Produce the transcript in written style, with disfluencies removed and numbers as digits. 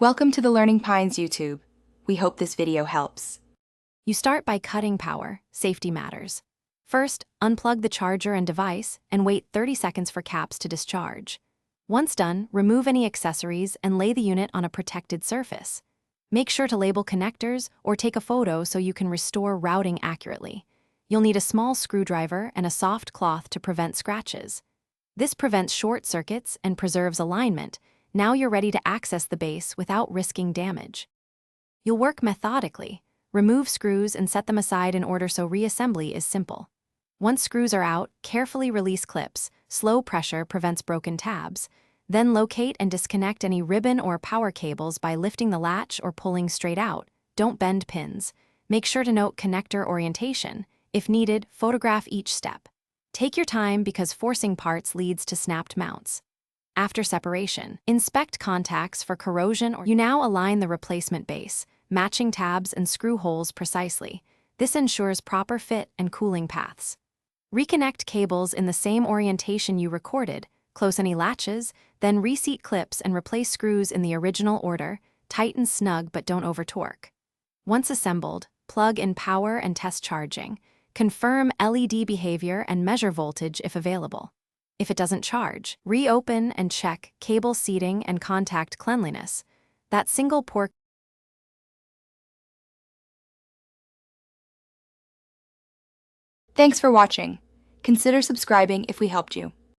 Welcome to the Learning Pines YouTube. We hope this video helps. You start by cutting power. Safety matters. First, unplug the charger and device and wait 30 seconds for caps to discharge. Once done, remove any accessories and lay the unit on a protected surface. Make sure to label connectors or take a photo so you can restore routing accurately. You'll need a small screwdriver and a soft cloth to prevent scratches. This prevents short circuits and preserves alignment. Now you're ready to access the base without risking damage. You'll work methodically. Remove screws and set them aside in order so reassembly is simple. Once screws are out, carefully release clips. Slow pressure prevents broken tabs. Then locate and disconnect any ribbon or power cables by lifting the latch or pulling straight out. Don't bend pins. Make sure to note connector orientation. If needed, photograph each step. Take your time because forcing parts leads to snapped mounts. After separation, inspect contacts for corrosion or you now align the replacement base, matching tabs and screw holes precisely. This ensures proper fit and cooling paths. Reconnect cables in the same orientation you recorded, close any latches, then reseat clips and replace screws in the original order, tighten snug but don't over-torque. Once assembled, plug in power and test charging. Confirm LED behavior and measure voltage if available. If it doesn't charge, reopen and check cable seating and contact cleanliness. That single port. Thanks for watching. Consider subscribing if we helped you.